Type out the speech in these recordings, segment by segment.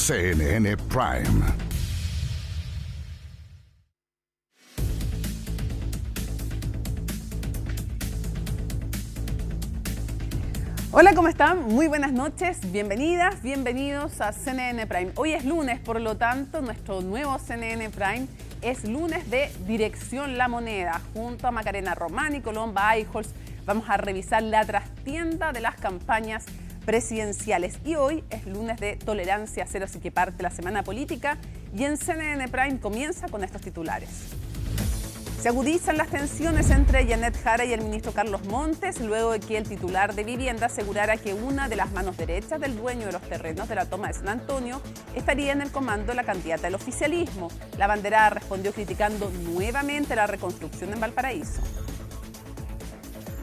CNN Prime. Hola, ¿cómo están? Muy buenas noches, bienvenidas, bienvenidos a CNN Prime. Hoy es lunes, por lo tanto, nuestro nuevo CNN Prime es lunes de Dirección La Moneda. Junto a Macarena Román y Colomba Eichholz vamos a revisar la trastienda de las campañas presidenciales. Y hoy es lunes de Tolerancia Cero, así que parte la semana política. Y en CNN Prime comienza con estos titulares. Se agudizan las tensiones entre Janet Jara y el ministro Carlos Montes luego de que el titular de Vivienda asegurara que una de las manos derechas del dueño de los terrenos de la toma de San Antonio estaría en el comando de la candidata del oficialismo. La banderada respondió criticando nuevamente la reconstrucción en Valparaíso.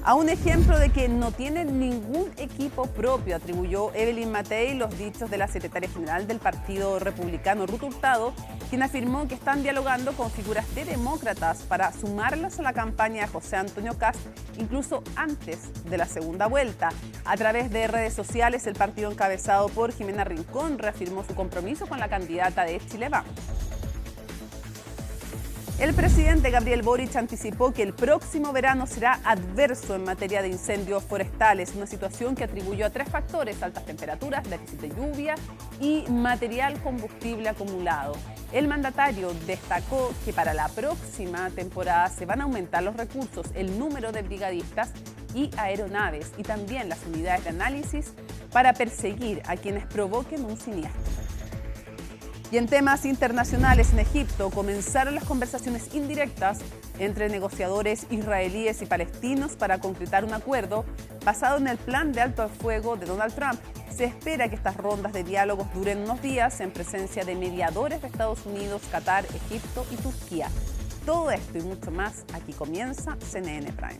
A un ejemplo de que no tiene ningún equipo propio, atribuyó Evelyn Matei los dichos de la secretaria general del Partido Republicano, Ruth Hurtado, quien afirmó que están dialogando con figuras de demócratas para sumarlas a la campaña de José Antonio Kast, incluso antes de la segunda vuelta. A través de redes sociales, el partido encabezado por Jimena Rincón reafirmó su compromiso con la candidata de Chile Vamos. El presidente Gabriel Boric anticipó que el próximo verano será adverso en materia de incendios forestales, una situación que atribuyó a tres factores: altas temperaturas, déficit de lluvia y material combustible acumulado. El mandatario destacó que para la próxima temporada se van a aumentar los recursos, el número de brigadistas y aeronaves y también las unidades de análisis para perseguir a quienes provoquen un siniestro. Y en temas internacionales, en Egipto comenzaron las conversaciones indirectas entre negociadores israelíes y palestinos para concretar un acuerdo basado en el plan de alto al fuego de Donald Trump. Se espera que estas rondas de diálogos duren unos días en presencia de mediadores de Estados Unidos, Qatar, Egipto y Turquía. Todo esto y mucho más, aquí comienza CNN Prime.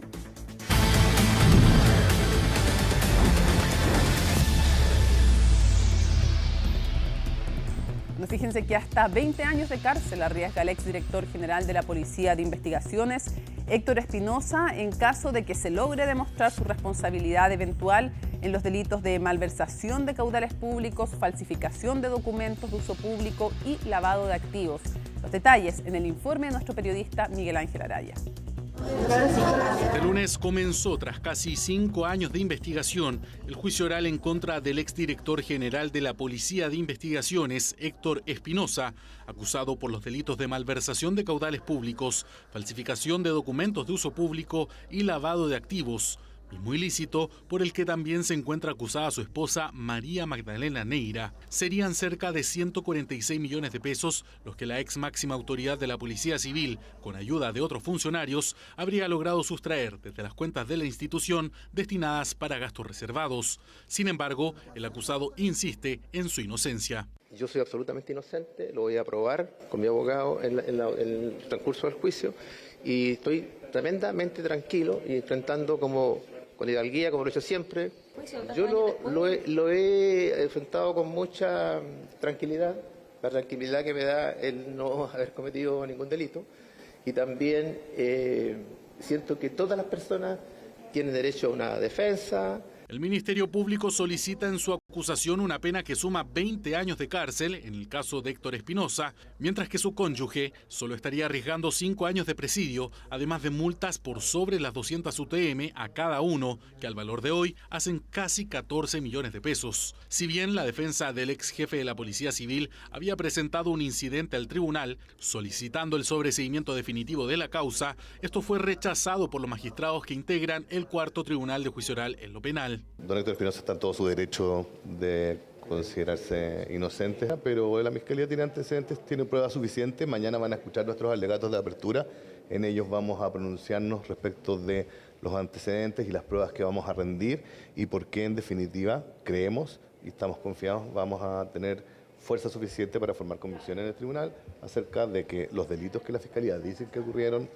Fíjense que hasta 20 años de cárcel arriesga el exdirector general de la Policía de Investigaciones, Héctor Espinosa, en caso de que se logre demostrar su responsabilidad eventual en los delitos de malversación de caudales públicos, falsificación de documentos de uso público y lavado de activos. Los detalles en el informe de nuestro periodista Miguel Ángel Araya. Este lunes comenzó, tras casi 5 años de investigación, el juicio oral en contra del exdirector general de la Policía de Investigaciones, Héctor Espinosa, acusado por los delitos de malversación de caudales públicos, falsificación de documentos de uso público y lavado de activos, mismo ilícito por el que también se encuentra acusada su esposa María Magdalena Neira. Serían cerca de 146 millones de pesos los que la ex máxima autoridad de la Policía Civil, con ayuda de otros funcionarios, habría logrado sustraer desde las cuentas de la institución destinadas para gastos reservados. Sin embargo, el acusado insiste en su inocencia. Yo soy absolutamente inocente, lo voy a probar con mi abogado en el transcurso del juicio y estoy tremendamente tranquilo y enfrentando con hidalguía, como lo he hecho siempre. Yo lo he enfrentado con mucha tranquilidad, la tranquilidad que me da el no haber cometido ningún delito. Y también siento que todas las personas tienen derecho a una defensa. El Ministerio Público solicita en su acusación una pena que suma 20 años de cárcel en el caso de Héctor Espinosa, mientras que su cónyuge solo estaría arriesgando 5 años de presidio, además de multas por sobre las 200 UTM a cada uno, que al valor de hoy hacen casi 14 millones de pesos. Si bien la defensa del ex jefe de la Policía Civil había presentado un incidente al tribunal solicitando el sobreseimiento definitivo de la causa, esto fue rechazado por los magistrados que integran el cuarto tribunal de juicio oral en lo penal. Don Héctor Espinosa está en todo su derecho de considerarse inocente, pero la Fiscalía tiene antecedentes, tiene pruebas suficientes. Mañana van a escuchar nuestros alegatos de apertura. En ellos vamos a pronunciarnos respecto de los antecedentes y las pruebas que vamos a rendir y por qué, en definitiva, creemos y estamos confiados, vamos a tener fuerza suficiente para formar convicciones en el tribunal acerca de que los delitos que la Fiscalía dice que ocurrieron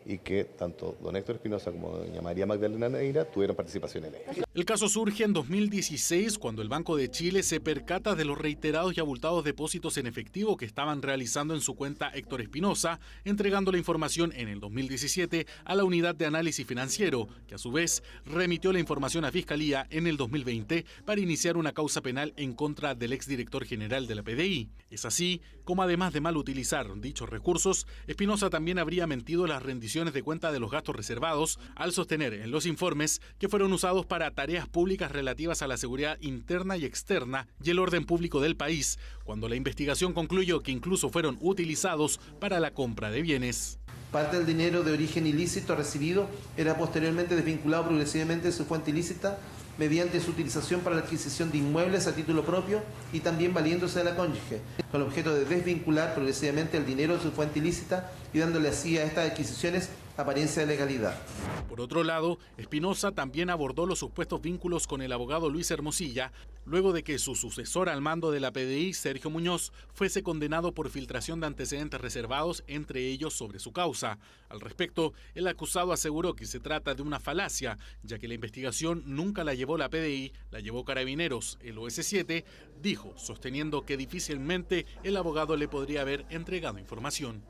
y que tanto don Héctor Espinosa como doña María Magdalena Neira tuvieron participación en ella. El caso surge en 2016 cuando el Banco de Chile se percata de los reiterados y abultados depósitos en efectivo que estaban realizando en su cuenta Héctor Espinosa, entregando la información en el 2017 a la Unidad de Análisis Financiero, que a su vez remitió la información a Fiscalía en el 2020 para iniciar una causa penal en contra del exdirector general de la PDI. Es así como, además de mal utilizar dichos recursos, Espinosa también habría mentido las rendiciones de cuenta de los gastos reservados al sostener en los informes que fueron usados para tareas públicas relativas a la seguridad interna y externa y el orden público del país, cuando la investigación concluyó que incluso fueron utilizados para la compra de bienes. Parte del dinero de origen ilícito recibido era posteriormente desvinculado progresivamente de su fuente ilícita mediante su utilización para la adquisición de inmuebles a título propio y también valiéndose de la cónyuge, con el objeto de desvincular progresivamente el dinero de su fuente ilícita y dándole así a estas adquisiciones apariencia de legalidad. Por otro lado, Espinosa también abordó los supuestos vínculos con el abogado Luis Hermosilla, luego de que su sucesor al mando de la PDI, Sergio Muñoz, fuese condenado por filtración de antecedentes reservados, entre ellos sobre su causa. Al respecto, el acusado aseguró que se trata de una falacia, ya que la investigación nunca la llevó la PDI, la llevó Carabineros. El OS7 dijo, sosteniendo que difícilmente el abogado le podría haber entregado información.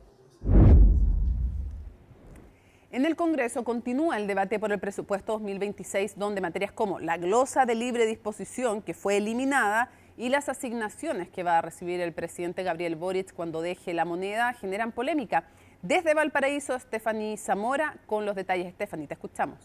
En el Congreso continúa el debate por el presupuesto 2026, donde materias como la glosa de libre disposición, que fue eliminada, y las asignaciones que va a recibir el presidente Gabriel Boric cuando deje la moneda generan polémica. Desde Valparaíso, Stephanie Zamora con los detalles. Stephanie, te escuchamos.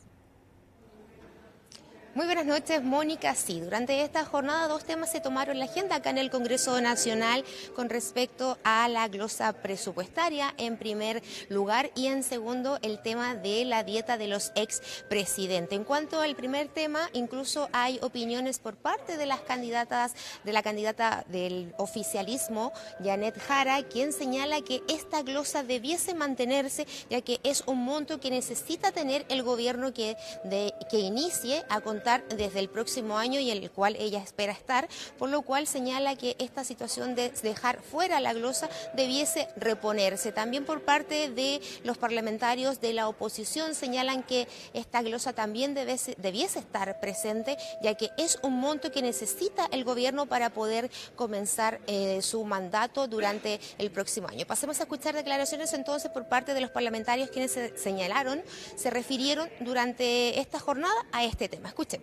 Muy buenas noches, Mónica. Sí, durante esta jornada 2 temas se tomaron la agenda acá en el Congreso Nacional con respecto a la glosa presupuestaria en primer lugar y en segundo el tema de la dieta de los expresidentes. En cuanto al primer tema, incluso hay opiniones por parte de las candidatas, de la candidata del oficialismo, Janet Jara, quien señala que esta glosa debiese mantenerse ya que es un monto que necesita tener el gobierno que inicie a contar desde el próximo año y en el cual ella espera estar, por lo cual señala que esta situación de dejar fuera la glosa debiese reponerse. También por parte de los parlamentarios de la oposición señalan que esta glosa también debiese estar presente, ya que es un monto que necesita el gobierno para poder comenzar su mandato durante el próximo año. Pasemos a escuchar declaraciones entonces por parte de los parlamentarios quienes se refirieron durante esta jornada a este tema. Escuchemos.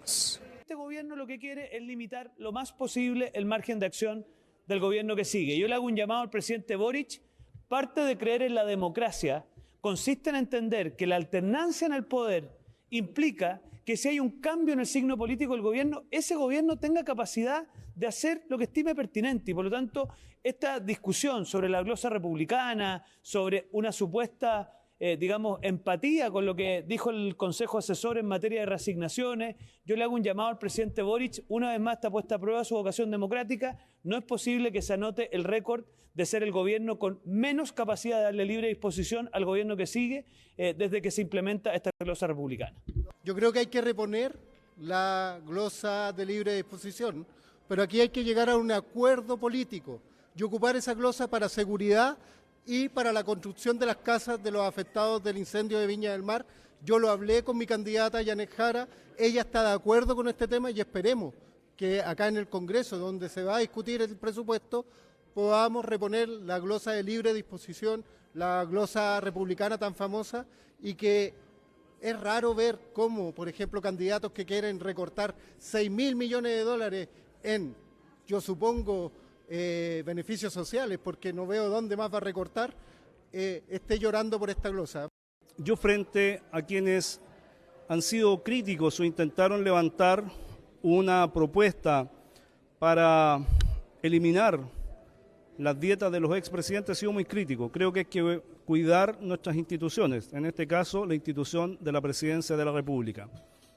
Este gobierno lo que quiere es limitar lo más posible el margen de acción del gobierno que sigue. Yo le hago un llamado al presidente Boric. Parte de creer en la democracia consiste en entender que la alternancia en el poder implica que si hay un cambio en el signo político del gobierno, ese gobierno tenga capacidad de hacer lo que estime pertinente. Y por lo tanto, esta discusión sobre la glosa republicana, sobre una supuesta empatía con lo que dijo el Consejo Asesor en materia de reasignaciones. Yo le hago un llamado al presidente Boric. Una vez más está puesta a prueba su vocación democrática. No es posible que se anote el récord de ser el gobierno con menos capacidad de darle libre disposición al gobierno que sigue desde que se implementa esta glosa republicana. Yo creo que hay que reponer la glosa de libre disposición, pero aquí hay que llegar a un acuerdo político y ocupar esa glosa para seguridad y para la construcción de las casas de los afectados del incendio de Viña del Mar. Yo lo hablé con mi candidata Janet Jara, ella está de acuerdo con este tema y esperemos que acá en el Congreso, donde se va a discutir el presupuesto, podamos reponer la glosa de libre disposición, la glosa republicana tan famosa, y que es raro ver cómo, por ejemplo, candidatos que quieren recortar 6.000 millones de dólares en, yo supongo, beneficios sociales, porque no veo dónde más va a recortar, esté llorando por esta glosa. Yo, frente a quienes han sido críticos o intentaron levantar una propuesta para eliminar las dietas de los expresidentes, he sido muy crítico. Creo que hay que cuidar nuestras instituciones, en este caso la institución de la Presidencia de la República.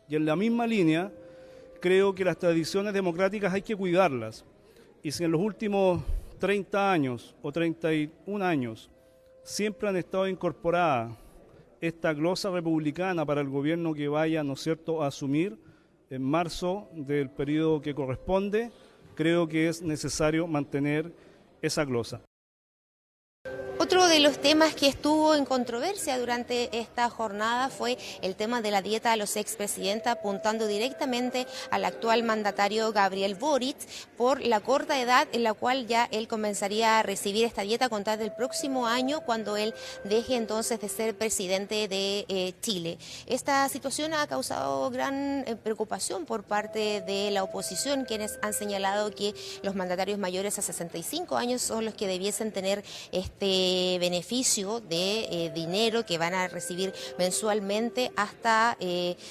Y en la misma línea, creo que las tradiciones democráticas hay que cuidarlas. Y si en los últimos 30 años o 31 años siempre han estado incorporadas esta glosa republicana para el gobierno que vaya, ¿no es cierto?, a asumir en marzo del periodo que corresponde, creo que es necesario mantener esa glosa. Otro de los temas que estuvo en controversia durante esta jornada fue el tema de la dieta a los expresidentes, apuntando directamente al actual mandatario Gabriel Boric por la corta edad en la cual ya él comenzaría a recibir esta dieta a contar del próximo año, cuando él deje entonces de ser presidente de Chile. Esta situación ha causado gran preocupación por parte de la oposición, quienes han señalado que los mandatarios mayores a 65 años son los que debiesen tener este beneficio de dinero que van a recibir mensualmente hasta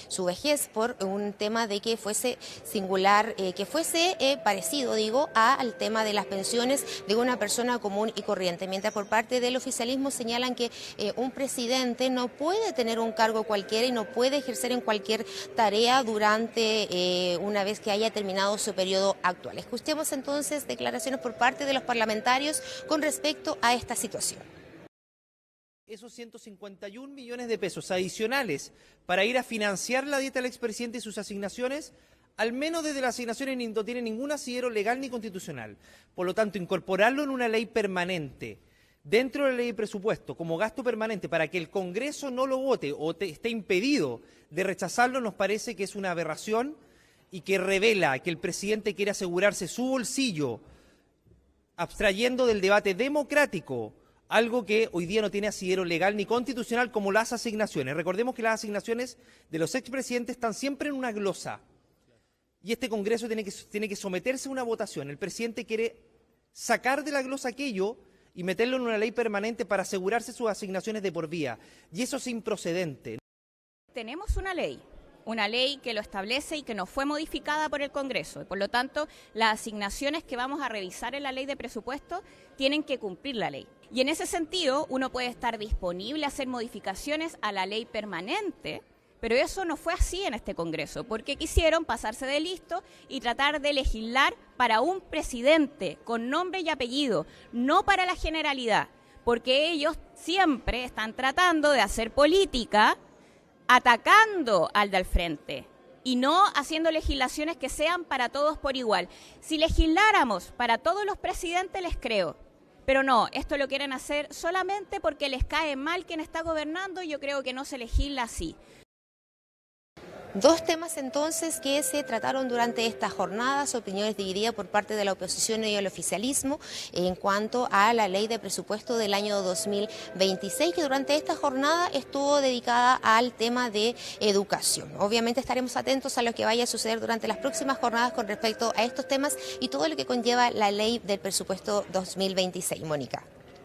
su vejez, por un tema de que fuese singular, que fuese parecido, digo, al tema de las pensiones de una persona común y corriente. Mientras por parte del oficialismo señalan que un presidente no puede tener un cargo cualquiera y no puede ejercer en cualquier tarea durante una vez que haya terminado su periodo actual. Escuchemos entonces declaraciones por parte de los parlamentarios con respecto a esta situación. Esos 151 millones de pesos adicionales para ir a financiar la dieta del expresidente y sus asignaciones, al menos desde las asignaciones no tiene ningún asidero legal ni constitucional. Por lo tanto, incorporarlo en una ley permanente, dentro de la ley de presupuesto, como gasto permanente, para que el Congreso no lo vote o esté impedido de rechazarlo, nos parece que es una aberración y que revela que el presidente quiere asegurarse su bolsillo, abstrayendo del debate democrático algo que hoy día no tiene asidero legal ni constitucional, como las asignaciones. Recordemos que las asignaciones de los expresidentes están siempre en una glosa, y este Congreso tiene que someterse a una votación. El presidente quiere sacar de la glosa aquello y meterlo en una ley permanente para asegurarse sus asignaciones de por vía, y eso es improcedente. Tenemos una ley que lo establece y que no fue modificada por el Congreso. Y por lo tanto, las asignaciones que vamos a revisar en la ley de presupuesto tienen que cumplir la ley. Y en ese sentido, uno puede estar disponible a hacer modificaciones a la ley permanente, pero eso no fue así en este Congreso, porque quisieron pasarse de listo y tratar de legislar para un presidente con nombre y apellido, no para la generalidad, porque ellos siempre están tratando de hacer política atacando al del frente y no haciendo legislaciones que sean para todos por igual. Si legisláramos para todos los presidentes, les creo, pero no, esto lo quieren hacer solamente porque les cae mal quien está gobernando, y yo creo que no se legisla así. Dos temas entonces que se trataron durante estas jornadas, opiniones divididas por parte de la oposición y el oficialismo en cuanto a la ley de presupuesto del año 2026, que durante esta jornada estuvo dedicada al tema de educación. Obviamente estaremos atentos a lo que vaya a suceder durante las próximas jornadas con respecto a estos temas y todo lo que conlleva la ley del presupuesto 2026. Mónica.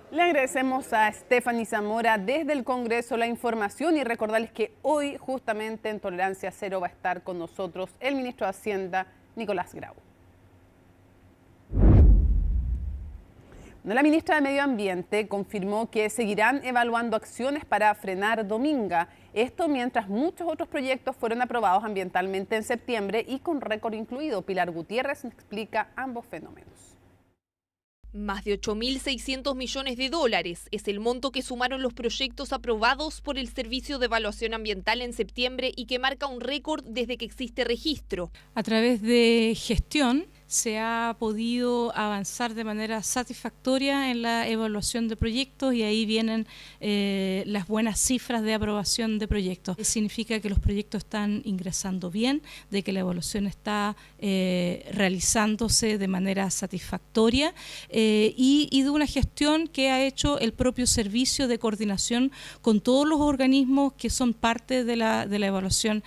Le agradecemos a Stephanie Zamora desde el Congreso la información y recordarles que hoy justamente en Tolerancia Cero va a estar con nosotros el ministro de Hacienda, Nicolás Grau. La ministra de Medio Ambiente confirmó que seguirán evaluando acciones para frenar Dominga. Esto mientras muchos otros proyectos fueron aprobados ambientalmente en septiembre y con récord incluido. Pilar Gutiérrez explica ambos fenómenos. Más de 8.600 millones de dólares es el monto que sumaron los proyectos aprobados por el Servicio de Evaluación Ambiental en septiembre y que marca un récord desde que existe registro. A través de gestión se ha podido avanzar de manera satisfactoria en la evaluación de proyectos y ahí vienen las buenas cifras de aprobación de proyectos. Significa que los proyectos están ingresando bien, de que la evaluación está realizándose de manera satisfactoria y de una gestión que ha hecho el propio servicio de coordinación con todos los organismos que son parte de la evaluación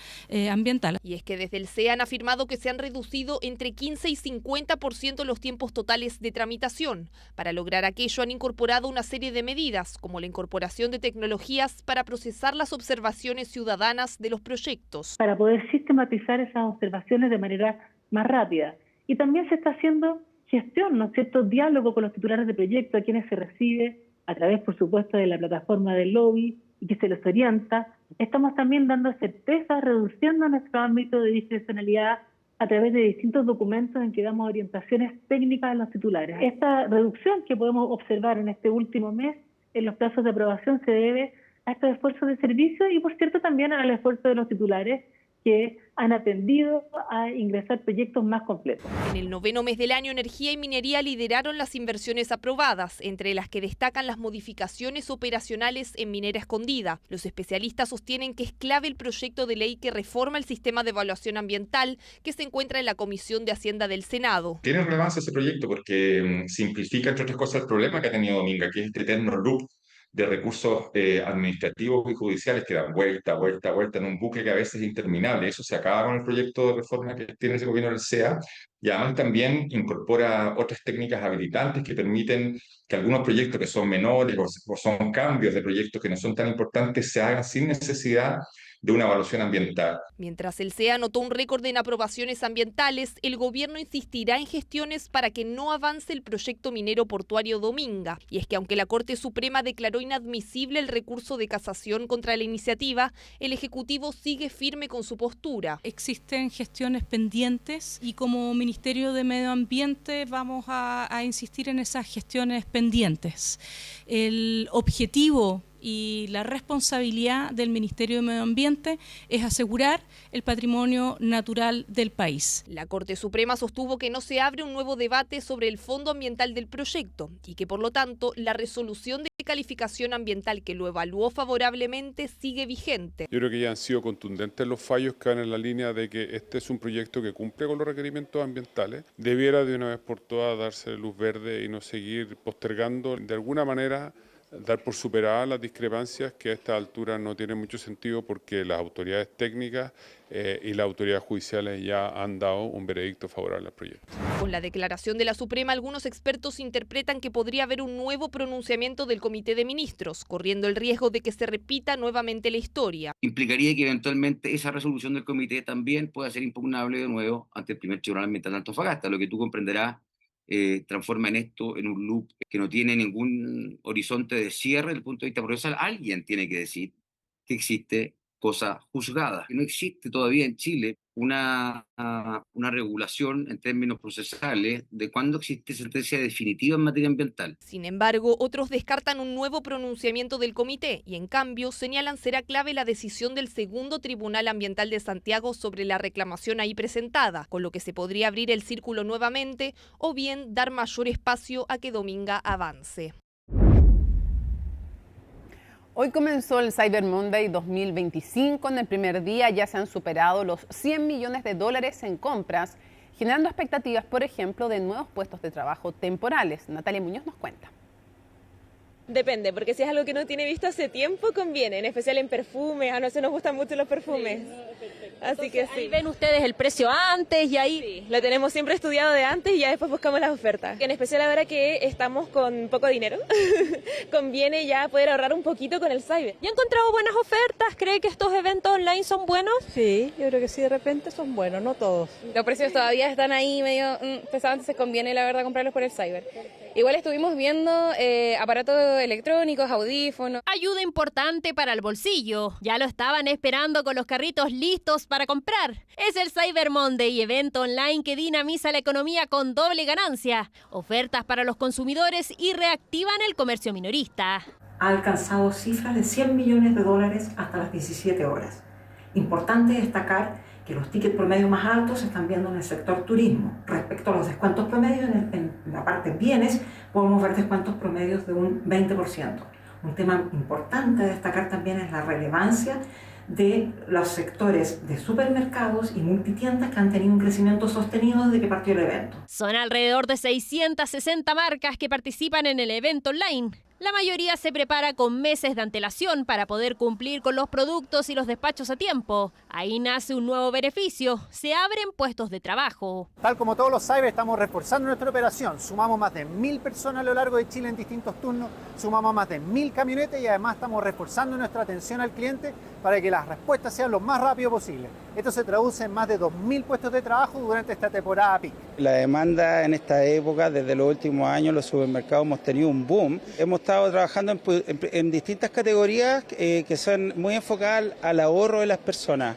ambiental. Y es que desde el CEA han afirmado que se han reducido entre 15 y 50% los tiempos totales de tramitación. Para lograr aquello han incorporado una serie de medidas, como la incorporación de tecnologías para procesar las observaciones ciudadanas de los proyectos. Para poder sistematizar esas observaciones de manera más rápida. Y también se está haciendo gestión, ¿no es cierto?, diálogo con los titulares de proyecto, a quienes se recibe a través, por supuesto, de la plataforma del lobby y que se les orienta. Estamos también dando certeza, reduciendo nuestro ámbito de discrecionalidad a través de distintos documentos en que damos orientaciones técnicas a los titulares. Esta reducción que podemos observar en este último mes en los plazos de aprobación se debe a estos esfuerzos de servicio y, por cierto, también al esfuerzo de los titulares que han atendido a ingresar proyectos más completos. En el 9º mes del año, Energía y Minería lideraron las inversiones aprobadas, entre las que destacan las modificaciones operacionales en Minera Escondida. Los especialistas sostienen que es clave el proyecto de ley que reforma el sistema de evaluación ambiental que se encuentra en la Comisión de Hacienda del Senado. Tiene relevancia ese proyecto porque simplifica, entre otras cosas, el problema que ha tenido Dominga, que es este eterno loop de recursos administrativos y judiciales que dan vuelta en un bucle que a veces es interminable. Eso se acaba con el proyecto de reforma que tiene ese gobierno del CEA, y además también incorpora otras técnicas habilitantes que permiten que algunos proyectos que son menores o son cambios de proyectos que no son tan importantes se hagan sin necesidad de una evaluación ambiental. Mientras el CEA anotó un récord en aprobaciones ambientales, el gobierno insistirá en gestiones para que no avance el proyecto minero portuario Dominga. Y es que aunque la Corte Suprema declaró inadmisible el recurso de casación contra la iniciativa, el Ejecutivo sigue firme con su postura. Existen gestiones pendientes y como Ministerio de Medio Ambiente vamos a insistir en esas gestiones pendientes. El objetivo y la responsabilidad del Ministerio de Medio Ambiente es asegurar el patrimonio natural del país. La Corte Suprema sostuvo que no se abre un nuevo debate sobre el fondo ambiental del proyecto y que, por lo tanto, la resolución de calificación ambiental que lo evaluó favorablemente sigue vigente. Yo creo que ya han sido contundentes los fallos que van en la línea de que este es un proyecto que cumple con los requerimientos ambientales. Debiera de una vez por todas darse luz verde y no seguir postergando de alguna manera, dar por superadas las discrepancias que a esta altura no tienen mucho sentido porque las autoridades técnicas y las autoridades judiciales ya han dado un veredicto favorable al proyecto. Con la declaración de la Suprema, algunos expertos interpretan que podría haber un nuevo pronunciamiento del Comité de Ministros, corriendo el riesgo de que se repita nuevamente la historia. Implicaría que eventualmente esa resolución del comité también pueda ser impugnable de nuevo ante el primer Tribunal Ambiental de Antofagasta, lo que tú comprenderás transforma en esto en un loop que no tiene ningún horizonte de cierre desde el punto de vista procesal. Alguien tiene que decir que existe cosa juzgada. No existe todavía en Chile una regulación en términos procesales de cuándo existe sentencia definitiva en materia ambiental. Sin embargo, otros descartan un nuevo pronunciamiento del comité y en cambio señalan será clave la decisión del segundo Tribunal Ambiental de Santiago sobre la reclamación ahí presentada, con lo que se podría abrir el círculo nuevamente o bien dar mayor espacio a que Dominga avance. Hoy comenzó el Cyber Monday 2025. En el primer día ya se han superado los $100 millones en compras, generando expectativas, por ejemplo, de nuevos puestos de trabajo temporales. Natalia Muñoz nos cuenta. Depende, porque si es algo que no tiene visto hace tiempo, conviene, en especial en perfumes. A nosotros nos gustan mucho los perfumes. Sí, así que sí. Ahí ven ustedes el precio antes y ahí... Sí, lo tenemos siempre estudiado de antes y ya después buscamos las ofertas. En especial ahora que estamos con poco dinero, conviene ya poder ahorrar un poquito con el Cyber. ¿Ya ha encontrado buenas ofertas? ¿Cree que estos eventos online son buenos? Sí, yo creo que sí, de repente son buenos, no todos. Los precios todavía están ahí medio pesados, se conviene la verdad comprarlos por el Cyber. Igual estuvimos viendo aparatos electrónicos, audífonos. Ayuda importante para el bolsillo. Ya lo estaban esperando con los carritos listos para comprar. Es el Cyber Monday, evento online que dinamiza la economía con doble ganancia. Ofertas para los consumidores y reactivan el comercio minorista. Ha alcanzado cifras de $100 millones hasta las 17 horas. Importante destacar que los tickets promedio más altos se están viendo en el sector turismo. Respecto a los descuentos promedios en la parte bienes, podemos ver descuentos promedios de un 20%. Un tema importante a destacar también es la relevancia de los sectores de supermercados y multitiendas que han tenido un crecimiento sostenido desde que partió el evento. Son alrededor de 660 marcas que participan en el evento online. La mayoría se prepara con meses de antelación para poder cumplir con los productos y los despachos a tiempo. Ahí nace un nuevo beneficio, se abren puestos de trabajo. Tal como todos los cyber, estamos reforzando nuestra operación. Sumamos más de 1.000 personas a lo largo de Chile en distintos turnos, sumamos más de 1.000 camionetas y además estamos reforzando nuestra atención al cliente para que las respuestas sean lo más rápido posible. Esto se traduce en más de 2.000 puestos de trabajo durante esta temporada peak. La demanda en esta época, desde los últimos años, los supermercados hemos tenido un boom. Hemos estado trabajando en distintas categorías que son muy enfocadas al ahorro de las personas.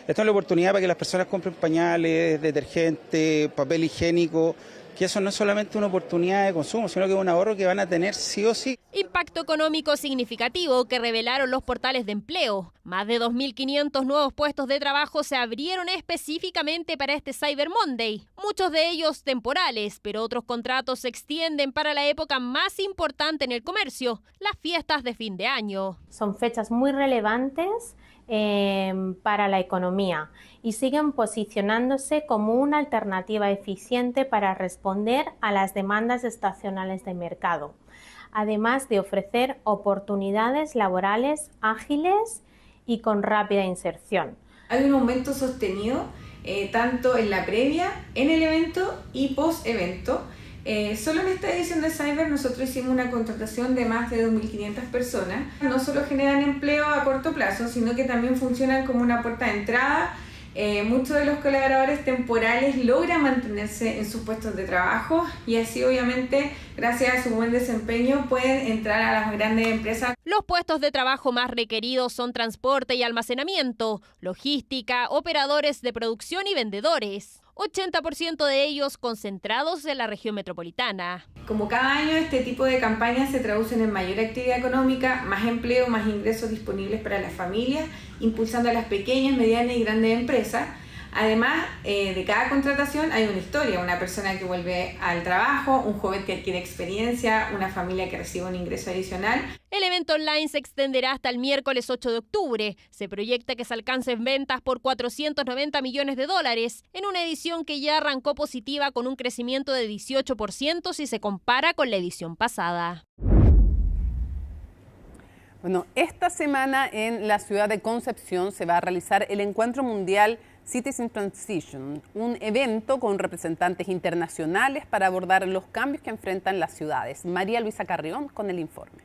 Esto es la oportunidad para que las personas compren pañales, detergente, papel higiénico, que eso no es solamente una oportunidad de consumo, sino que es un ahorro que van a tener sí o sí. Impacto económico significativo que revelaron los portales de empleo. Más de 2.500 nuevos puestos de trabajo se abrieron específicamente para este Cyber Monday. Muchos de ellos temporales, pero otros contratos se extienden para la época más importante en el comercio, las fiestas de fin de año. Son fechas muy relevantes para la economía y siguen posicionándose como una alternativa eficiente para responder a las demandas estacionales de mercado, además de ofrecer oportunidades laborales ágiles y con rápida inserción. Hay un aumento sostenido tanto en la previa, en el evento y post-evento. Solo en esta edición de Cyber nosotros hicimos una contratación de más de 2.500 personas. No solo generan empleo a corto plazo, sino que también funcionan como una puerta de entrada. Muchos de los colaboradores temporales logran mantenerse en sus puestos de trabajo y así obviamente gracias a su buen desempeño pueden entrar a las grandes empresas. Los puestos de trabajo más requeridos son transporte y almacenamiento, logística, operadores de producción y vendedores. 80% de ellos concentrados en la región metropolitana. Como cada año, este tipo de campañas se traducen en mayor actividad económica, más empleo, más ingresos disponibles para las familias, impulsando a las pequeñas, medianas y grandes empresas. Además, de cada contratación hay una historia, una persona que vuelve al trabajo, un joven que adquiere experiencia, una familia que recibe un ingreso adicional. El evento online se extenderá hasta el miércoles 8 de octubre. Se proyecta que se alcancen ventas por $490 millones en una edición que ya arrancó positiva con un crecimiento de 18% si se compara con la edición pasada. Bueno, esta semana en la ciudad de Concepción se va a realizar el Encuentro Mundial Cities in Transition, un evento con representantes internacionales para abordar los cambios que enfrentan las ciudades. María Luisa Carrión con el informe.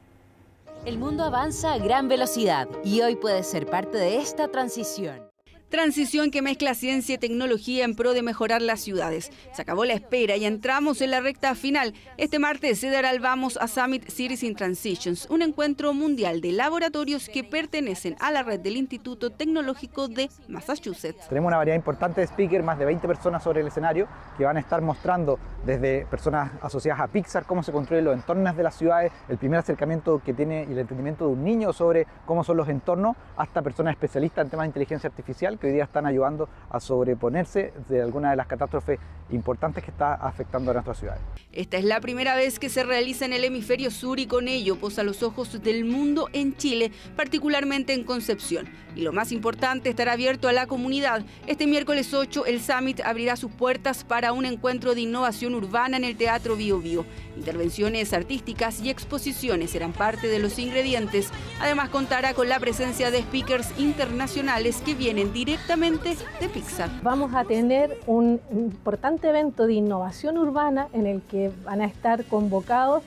El mundo avanza a gran velocidad y hoy puedes ser parte de esta transición. Transición que mezcla ciencia y tecnología en pro de mejorar las ciudades. Se acabó la espera y entramos en la recta final. Este martes se dará el Vamos a Summit Cities in Transitions, un encuentro mundial de laboratorios que pertenecen a la red del Instituto Tecnológico de Massachusetts. Tenemos una variedad importante de speakers, más de 20 personas sobre el escenario, que van a estar mostrando desde personas asociadas a Pixar cómo se construyen los entornos de las ciudades, el primer acercamiento que tiene y el entendimiento de un niño sobre cómo son los entornos, hasta personas especialistas en temas de inteligencia artificial que hoy día están ayudando a sobreponerse de algunas de las catástrofes importantes que está afectando a nuestras ciudades. Esta es la primera vez que se realiza en el hemisferio sur y con ello posa los ojos del mundo en Chile, particularmente en Concepción. Y lo más importante, estará abierto a la comunidad. Este miércoles 8 el Summit abrirá sus puertas para un encuentro de innovación urbana en el Teatro Bio Bio. Intervenciones artísticas y exposiciones serán parte de los ingredientes. Además contará con la presencia de speakers internacionales que vienen directamente de Pixar. Vamos a tener un importante evento de innovación urbana en el que van a estar convocados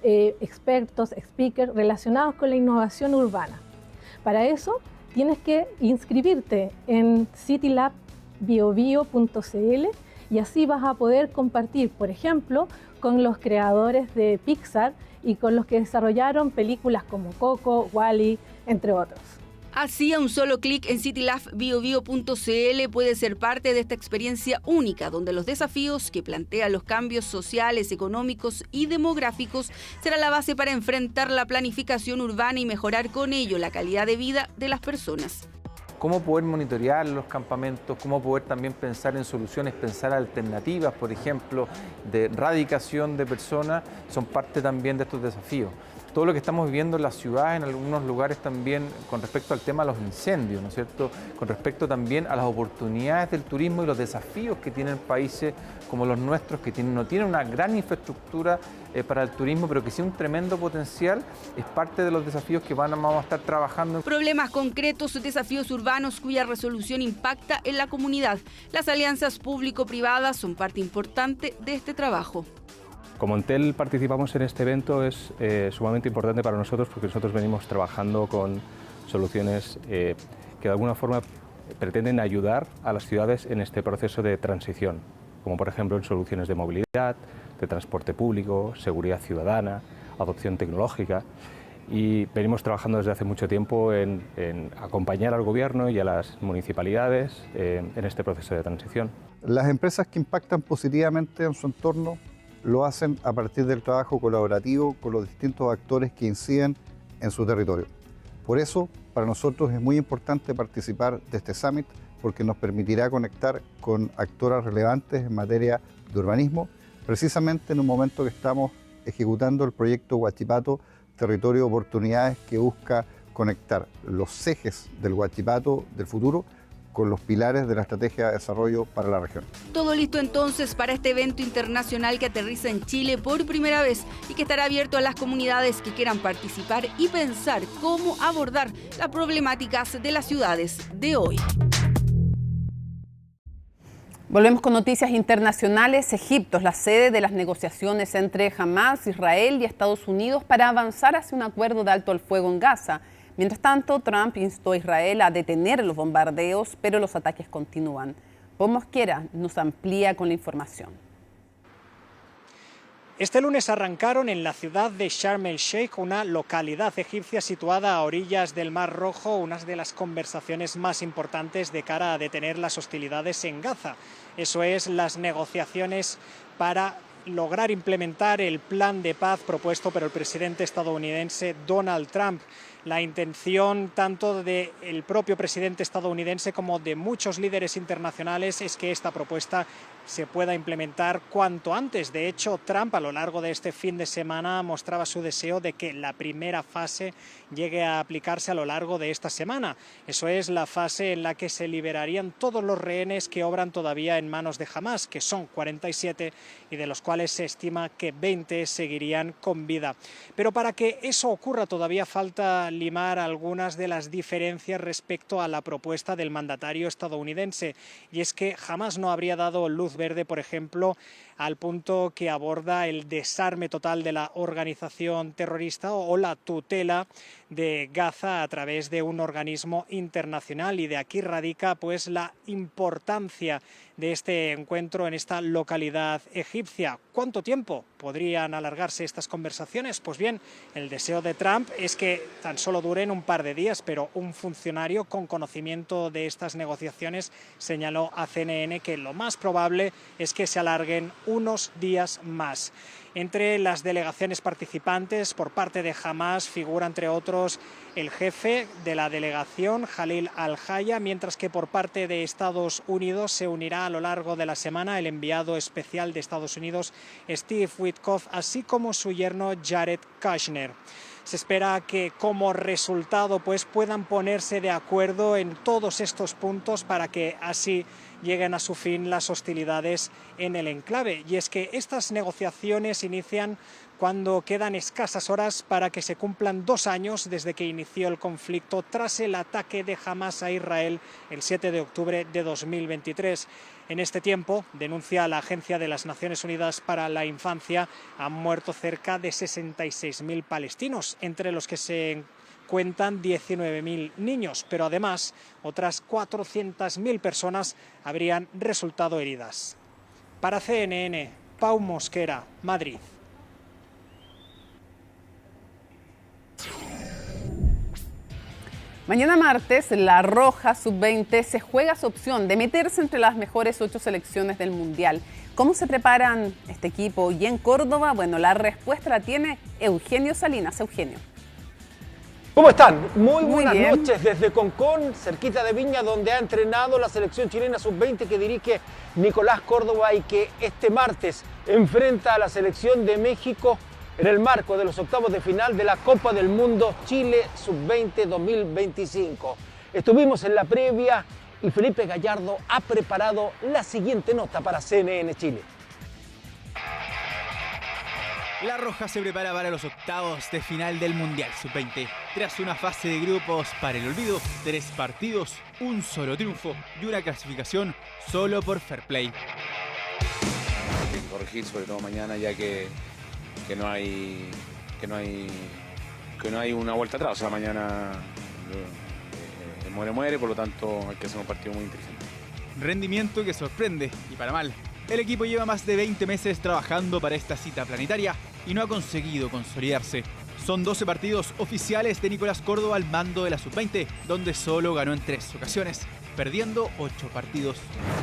expertos, speakers relacionados con la innovación urbana. Para eso tienes que inscribirte en citylabbio.cl y así vas a poder compartir, por ejemplo, con los creadores de Pixar y con los que desarrollaron películas como Coco, Wall-E, entre otros. Así, a un solo clic en citylabbio.cl puede ser parte de esta experiencia única, donde los desafíos que plantean los cambios sociales, económicos y demográficos será la base para enfrentar la planificación urbana y mejorar con ello la calidad de vida de las personas. Cómo poder monitorear los campamentos, cómo poder también pensar en soluciones, pensar alternativas, por ejemplo, de radicación de personas, son parte también de estos desafíos. Todo lo que estamos viviendo en la ciudad, en algunos lugares también con respecto al tema de los incendios, ¿no es cierto? Con respecto también a las oportunidades del turismo y los desafíos que tienen países como los nuestros, que no tienen una gran infraestructura para el turismo, pero que sí un tremendo potencial, es parte de los desafíos que vamos a estar trabajando. Problemas concretos, desafíos urbanos cuya resolución impacta en la comunidad. Las alianzas público-privadas son parte importante de este trabajo. Como Entel participamos en este evento es sumamente importante para nosotros porque nosotros venimos trabajando con soluciones que de alguna forma pretenden ayudar a las ciudades en este proceso de transición, como por ejemplo en soluciones de movilidad, de transporte público, seguridad ciudadana, adopción tecnológica. Y venimos trabajando desde hace mucho tiempo en acompañar al gobierno y a las municipalidades en este proceso de transición. Las empresas que impactan positivamente en su entorno lo hacen a partir del trabajo colaborativo con los distintos actores que inciden en su territorio. Por eso, para nosotros es muy importante participar de este Summit porque nos permitirá conectar con actores relevantes en materia de urbanismo, precisamente en un momento que estamos ejecutando el proyecto Huachipato Territorio de Oportunidades, que busca conectar los ejes del Huachipato del futuro con los pilares de la estrategia de desarrollo para la región. Todo listo entonces para este evento internacional que aterriza en Chile por primera vez y que estará abierto a las comunidades que quieran participar y pensar cómo abordar las problemáticas de las ciudades de hoy. Volvemos con noticias internacionales. Egipto es la sede de las negociaciones entre Hamas, Israel y Estados Unidos para avanzar hacia un acuerdo de alto al fuego en Gaza. Mientras tanto, Trump instó a Israel a detener los bombardeos, pero los ataques continúan. Paul Mosquera nos amplía con la información. Este lunes arrancaron en la ciudad de Sharm el Sheikh, una localidad egipcia situada a orillas del Mar Rojo, unas de las conversaciones más importantes de cara a detener las hostilidades en Gaza. Eso es, las negociaciones para lograr implementar el plan de paz propuesto por el presidente estadounidense Donald Trump. La intención tanto del propio presidente estadounidense como de muchos líderes internacionales es que esta propuesta se pueda implementar cuanto antes. De hecho, Trump a lo largo de este fin de semana mostraba su deseo de que la primera fase llegue a aplicarse a lo largo de esta semana. Eso es, la fase en la que se liberarían todos los rehenes que obran todavía en manos de Hamas, que son 47 y de los cuales se estima que 20 seguirían con vida. Pero para que eso ocurra todavía falta limar algunas de las diferencias respecto a la propuesta del mandatario estadounidense, y es que Hamas no habría dado luz verde, por ejemplo, al punto que aborda el desarme total de la organización terrorista o la tutela de Gaza a través de un organismo internacional, y de aquí radica pues la importancia de este encuentro en esta localidad egipcia. ¿Cuánto tiempo podrían alargarse estas conversaciones? Pues bien, el deseo de Trump es que tan solo duren un par de días, pero un funcionario con conocimiento de estas negociaciones señaló a CNN que lo más probable es que se alarguen unos días más. Entre las delegaciones participantes por parte de Hamas figura, entre otros, el jefe de la delegación, Jalil al-Haya, mientras que por parte de Estados Unidos se unirá a lo largo de la semana el enviado especial de Estados Unidos, Steve Witkoff, así como su yerno Jared Kushner. Se espera que como resultado pues puedan ponerse de acuerdo en todos estos puntos para que así lleguen a su fin las hostilidades en el enclave. Y es que estas negociaciones inician cuando quedan escasas horas para que se cumplan 2 años desde que inició el conflicto tras el ataque de Hamas a Israel el 7 de octubre de 2023. En este tiempo, denuncia la Agencia de las Naciones Unidas para la Infancia, han muerto cerca de 66.000 palestinos, entre los que se cuentan 19.000 niños, pero además otras 400.000 personas habrían resultado heridas. Para CNN, Pau Mosquera, Madrid. Mañana martes, la Roja Sub-20 se juega su opción de meterse entre las mejores 8 selecciones del Mundial. ¿Cómo se preparan este equipo? Y en Córdoba, bueno, la respuesta la tiene Eugenio Salinas. Eugenio. ¿Cómo están? Muy buenas bien. noches desde Concón, cerquita de Viña, donde ha entrenado la selección chilena Sub-20 que dirige Nicolás Córdoba y que este martes enfrenta a la selección de México en el marco de los octavos de final de la Copa del Mundo Chile Sub-20 2025. Estuvimos en la previa y Felipe Gallardo ha preparado la siguiente nota para CNN Chile. La Roja se prepara para los octavos de final del Mundial Sub-20. Tras una fase de grupos para el olvido, 3 partidos, un solo triunfo y una clasificación solo por fair play. Hay que corregir sobre todo mañana, ya que no hay una vuelta atrás. O sea, mañana muere, por lo tanto hay que hacer un partido muy inteligente. Rendimiento que sorprende y para mal. El equipo lleva más de 20 meses trabajando para esta cita planetaria y no ha conseguido consolidarse. Son 12 partidos oficiales de Nicolás Córdoba al mando de la Sub-20, donde solo ganó en 3 ocasiones. perdiendo 8 partidos.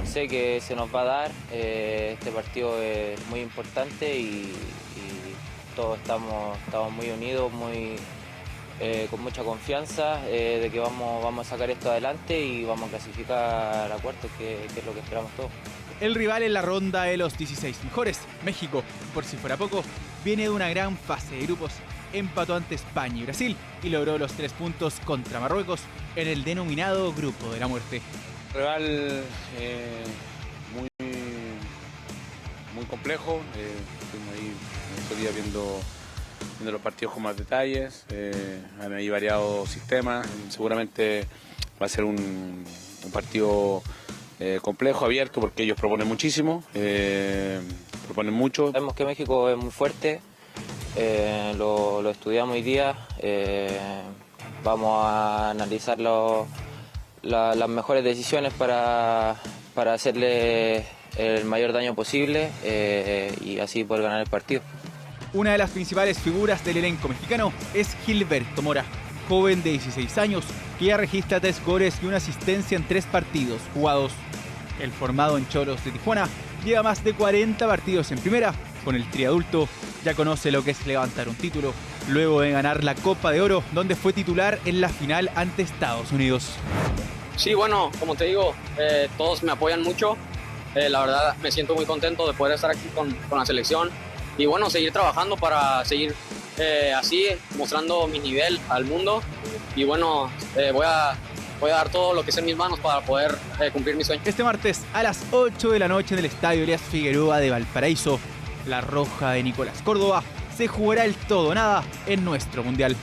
Sé que se nos va a dar, este partido es muy importante y todos estamos muy unidos, con mucha confianza de que vamos a sacar esto adelante y vamos a clasificar a cuartos, que es lo que esperamos todos. El rival en la ronda de los 16 mejores, México, por si fuera poco, viene de una gran fase de grupos. Empató ante España y Brasil y logró los 3 puntos contra Marruecos en el denominado Grupo de la Muerte. Rival muy complejo, estuvimos ahí estos días viendo los partidos con más detalles, han ahí variados sistemas, seguramente va a ser un partido complejo, abierto, porque ellos proponen muchísimo, proponen mucho. Sabemos que México es muy fuerte, lo estudiamos hoy día, vamos a analizar las mejores decisiones para hacerle el mayor daño posible y así poder ganar el partido. Una de las principales figuras del elenco mexicano es Gilberto Mora, joven de 16 años que ya registra 3 goles y una asistencia en 3 partidos jugados. El formado en Cholos de Tijuana lleva más de 40 partidos en primera. Con el triadulto ya conoce lo que es levantar un título, luego de ganar la Copa de Oro, donde fue titular en la final ante Estados Unidos. Sí, bueno, como te digo, todos me apoyan mucho. La verdad me siento muy contento de poder estar aquí con la selección y bueno, seguir trabajando para seguir así, mostrando mi nivel al mundo y bueno, voy a dar todo lo que esté en mis manos para poder cumplir mi sueño. Este martes a las 8 de la noche en el Estadio Elías Figueroa de Valparaíso, la Roja de Nicolás Córdoba se jugará el todo o nada en nuestro Mundial.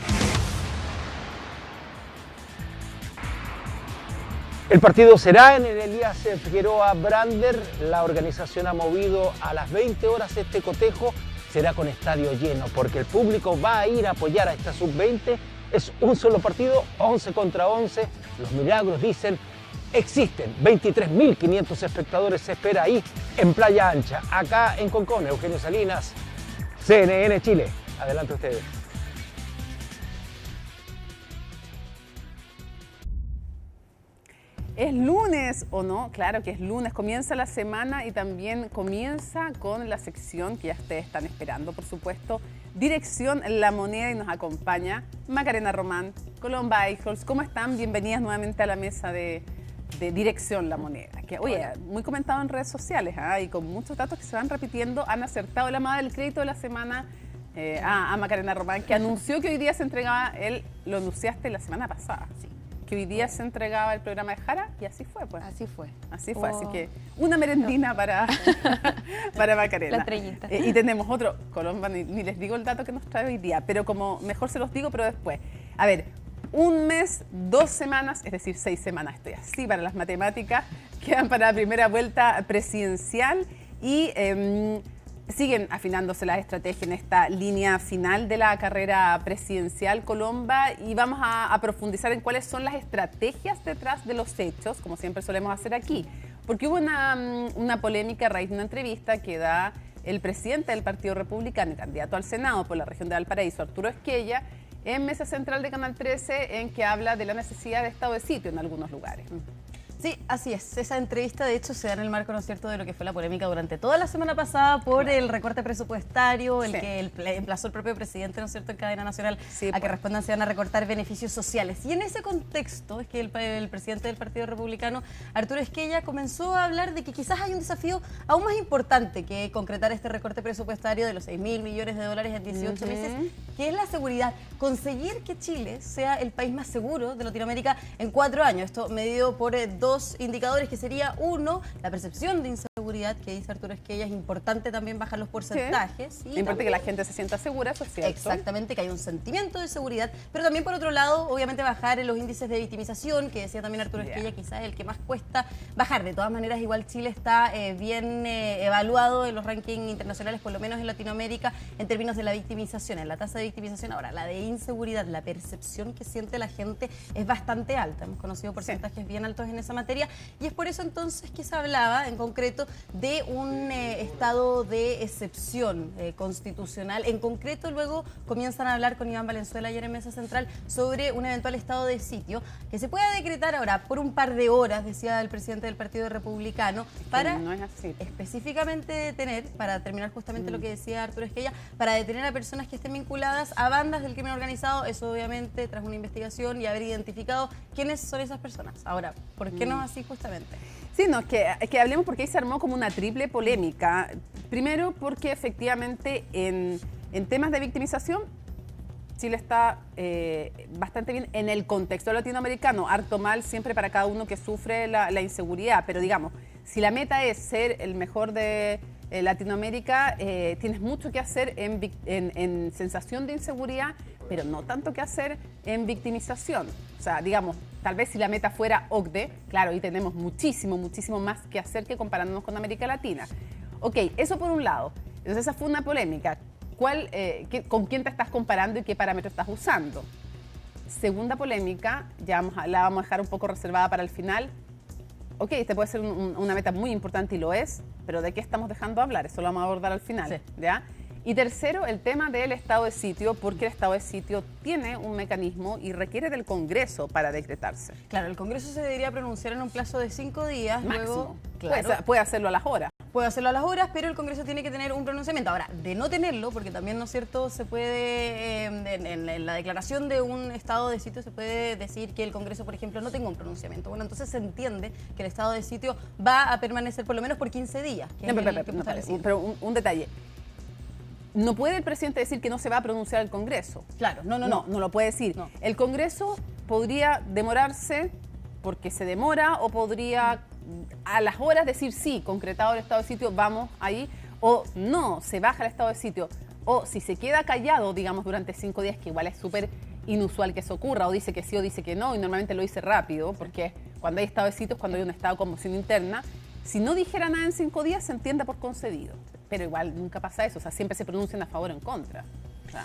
El partido será en el Elías Figueroa Brander. La organización ha movido a las 20 horas este cotejo. Será con estadio lleno porque el público va a ir a apoyar a esta sub-20. Es un solo partido, 11 contra 11. Los milagros, dicen, existen. 23.500 espectadores se espera ahí en Playa Ancha. Acá en Concón, Eugenio Salinas, CNN Chile. Adelante ustedes. ¿Es lunes o no? Claro que es lunes, comienza la semana y también comienza con la sección que ya ustedes están esperando, por supuesto, Dirección La Moneda, y nos acompaña Macarena Román, Colomba Eichholz. ¿Cómo están? Bienvenidas nuevamente a la mesa de Dirección La Moneda, que oye, muy comentado en redes sociales y con muchos datos que se van repitiendo. Han acertado la llamada del crédito de la semana a Macarena Román, que anunció que hoy día se entregaba, lo anunciaste la semana pasada, sí, que hoy día se entregaba el programa de Jara, y así fue, pues. Así fue. Así fue, así que una merendina para Macarena. La estrellita. Y tenemos otro, Colomba, ni les digo el dato que nos trae hoy día, pero como mejor se los digo, pero después. A ver, un mes, 2 semanas, es decir, 6 semanas, estoy así para las matemáticas, quedan para la primera vuelta presidencial y siguen afinándose las estrategias en esta línea final de la carrera presidencial, Colomba, y vamos a profundizar en cuáles son las estrategias detrás de los hechos, como siempre solemos hacer aquí. Porque hubo una polémica a raíz de una entrevista que da el presidente del Partido Republicano y candidato al Senado por la región de Valparaíso, Arturo Esquella, en Mesa Central de Canal 13, en que habla de la necesidad de estado de sitio en algunos lugares. Sí, así es. Esa entrevista, de hecho, se da en el marco, ¿no es cierto?, de lo que fue la polémica durante toda la semana pasada por el recorte presupuestario, el que emplazó el propio presidente, ¿no es cierto?, en cadena nacional a que respondan si van a recortar beneficios sociales. Y en ese contexto es que el presidente del Partido Republicano, Arturo Esquella, comenzó a hablar de que quizás hay un desafío aún más importante que concretar este recorte presupuestario de los 6.000 millones de dólares en 18 meses, que es la seguridad. Conseguir que Chile sea el país más seguro de Latinoamérica en 4 años. Esto medido por 2 indicadores, que sería uno, la percepción de inseguridad, que dice Arturo Esquella, es importante también bajar los porcentajes. Sí. Importante que la gente se sienta segura, eso es cierto. Exactamente, que hay un sentimiento de seguridad, pero también por otro lado, obviamente bajar en los índices de victimización, que decía también Arturo Esquella, quizás el que más cuesta bajar. De todas maneras, igual Chile está bien evaluado en los rankings internacionales, por lo menos en Latinoamérica, en términos de la victimización, en la tasa de victimización. Ahora, la de inseguridad, la percepción que siente la gente es bastante alta. Hemos conocido porcentajes bien altos en esa materia, y es por eso entonces que se hablaba en concreto de un estado de excepción constitucional. En concreto, luego comienzan a hablar con Iván Valenzuela ayer en Mesa Central sobre un eventual estado de sitio que se pueda decretar ahora por un par de horas, decía el presidente del Partido Republicano, para no es así. Específicamente detener, para terminar justamente lo que decía Arturo Esquella, para detener a personas que estén vinculadas a bandas del crimen organizado, eso obviamente tras una investigación y haber identificado quiénes son esas personas. Ahora, ¿por qué no es así justamente? Sí, no, es que hablemos porque ahí se armó como una triple polémica. Primero porque efectivamente en temas de victimización Chile está bastante bien en el contexto latinoamericano, harto mal siempre para cada uno que sufre la inseguridad, pero digamos, si la meta es ser el mejor de Latinoamérica, tienes mucho que hacer en sensación de inseguridad, pero no tanto que hacer en victimización. O sea, digamos, tal vez si la meta fuera OCDE, claro, ahí tenemos muchísimo más que hacer que comparándonos con América Latina. Ok, eso por un lado. Entonces esa fue una polémica. ¿Con quién te estás comparando y qué parámetros estás usando? Segunda polémica, la vamos a dejar un poco reservada para el final. Ok, este puede ser una meta muy importante y lo es, pero ¿de qué estamos dejando hablar? Eso lo vamos a abordar al final, sí. ¿Ya? Y tercero, el tema del estado de sitio, porque el estado de sitio tiene un mecanismo y requiere del Congreso para decretarse. Claro, el Congreso se debería pronunciar en un plazo de 5 días. Máximo. Luego, claro, puede hacerlo a las horas. Puede hacerlo a las horas, pero el Congreso tiene que tener un pronunciamiento. Ahora, de no tenerlo, porque también, ¿no es cierto?, se puede, en la declaración de un estado de sitio se puede decir que el Congreso, por ejemplo, no tenga un pronunciamiento. Bueno, entonces se entiende que el estado de sitio va a permanecer por lo menos por 15 días. Pero un detalle. No puede el presidente decir que no se va a pronunciar el Congreso. Claro, no lo puede decir. No. El Congreso podría demorarse porque se demora o podría a las horas decir sí, concretado el estado de sitio, vamos ahí, o no, se baja el estado de sitio, o si se queda callado, digamos, durante 5 días, que igual es súper inusual que eso ocurra, o dice que sí o dice que no, y normalmente lo dice rápido, porque cuando hay estado de sitio es cuando hay un estado de conmoción interna. Si no dijera nada en 5 días, se entiende por concedido, pero igual nunca pasa eso, o sea, siempre se pronuncian a favor o en contra.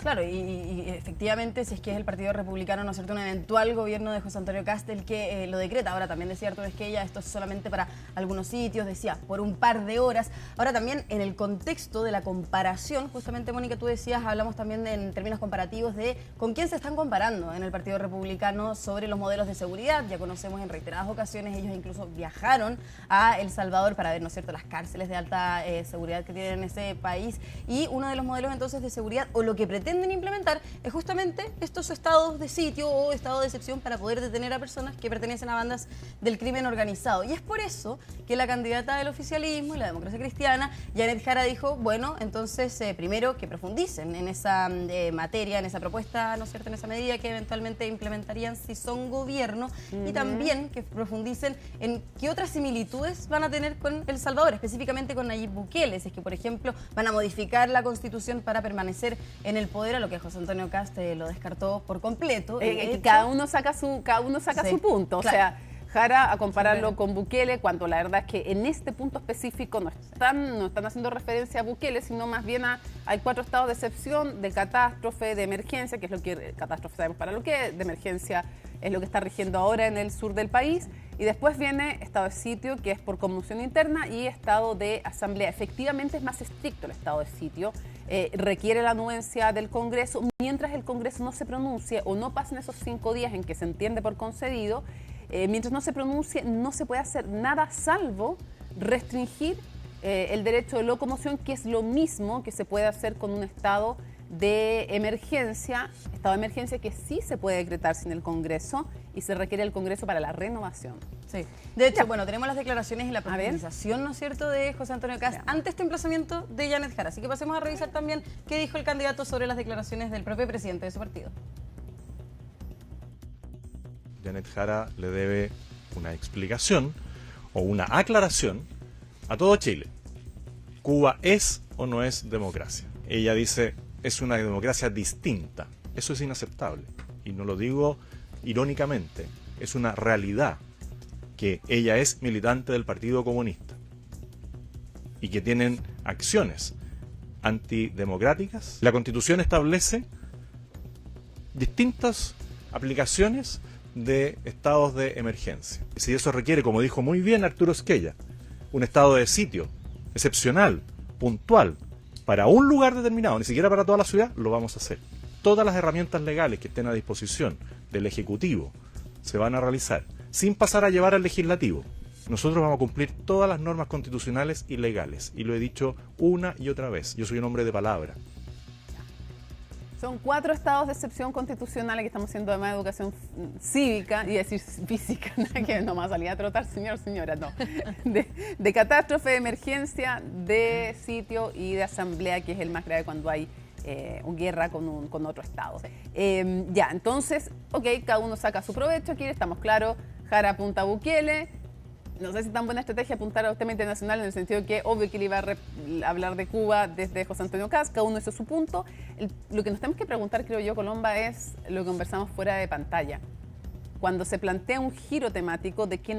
Claro, y efectivamente, si es que es el Partido Republicano, ¿no es cierto?, un eventual gobierno de José Antonio Kast el que lo decreta. Ahora también decía Arturo Esquella, esto es solamente para algunos sitios, decía, por un par de horas. Ahora también en el contexto de la comparación, justamente Mónica, tú decías, hablamos también en términos comparativos de con quién se están comparando en el Partido Republicano sobre los modelos de seguridad. Ya conocemos en reiteradas ocasiones, ellos incluso viajaron a El Salvador para ver, ¿no es cierto?, las cárceles de alta seguridad que tienen en ese país. Y uno de los modelos entonces de seguridad, o lo que pretenden implementar, es justamente estos estados de sitio o estado de excepción para poder detener a personas que pertenecen a bandas del crimen organizado. Y es por eso que la candidata del oficialismo y la democracia cristiana, Janet Jara, dijo, bueno, entonces primero que profundicen en esa materia, en esa propuesta, ¿no es cierto?, en esa medida que eventualmente implementarían si son gobierno, y también que profundicen en qué otras similitudes van a tener con El Salvador, específicamente con Nayib Bukele. Si es que, por ejemplo, van a modificar la Constitución para permanecer en el poder, a lo que José Antonio Kast lo descartó por completo. Cada uno saca su punto, claro. O sea, Jara a compararlo con Bukele, cuando la verdad es que en este punto específico no están haciendo referencia a Bukele, sino más bien hay 4 estados de excepción, de catástrofe, de emergencia, que es lo que, catástrofe sabemos para lo que es, de emergencia es lo que está rigiendo ahora en el sur del país, y después viene estado de sitio, que es por conmoción interna, y estado de asamblea. Efectivamente es más estricto el estado de sitio, requiere la anuencia del Congreso, mientras el Congreso no se pronuncie o no pasen esos 5 días en que se entiende por concedido, mientras no se pronuncie no se puede hacer nada salvo restringir el derecho de locomoción, que es lo mismo que se puede hacer con un estado de emergencia que sí se puede decretar sin el Congreso y se requiere el Congreso para la renovación. Sí. De hecho, bueno, tenemos las declaraciones y la profundización, ¿no es cierto?, de José Antonio Kast ante este emplazamiento de Janet Jara. Así que pasemos a revisar también qué dijo el candidato sobre las declaraciones del propio presidente de su partido. Janet Jara le debe una explicación o una aclaración a todo Chile. ¿Cuba es o no es democracia? Ella dice, es una democracia distinta. Eso es inaceptable. Y no lo digo irónicamente, es una realidad que ella es militante del Partido Comunista y que tienen acciones antidemocráticas. La Constitución establece distintas aplicaciones de estados de emergencia. Si eso requiere, como dijo muy bien Arturo Esquella, un estado de sitio excepcional, puntual, para un lugar determinado, ni siquiera para toda la ciudad, lo vamos a hacer. Todas las herramientas legales que estén a disposición del Ejecutivo se van a realizar, sin pasar a llevar al Legislativo. Nosotros vamos a cumplir todas las normas constitucionales y legales, y lo he dicho una y otra vez. Yo soy un hombre de palabra. Son 4 estados de excepción constitucional que estamos haciendo, además de educación cívica, y decir física, que no más salía a trotar, señora, no. De catástrofe, de emergencia, de sitio y de asamblea, que es el más grave cuando hay guerra con otro estado. Ya, entonces, ok, cada uno saca su provecho aquí, estamos claros. Jara apunta a Bukele. No sé si es tan buena estrategia apuntar a un tema internacional, en el sentido que obvio que le iba a hablar de Cuba desde José Antonio Kast, cada uno hizo su punto. Lo que nos tenemos que preguntar, creo yo, Colomba, es lo que conversamos fuera de pantalla. Cuando se plantea un giro temático, ¿de qué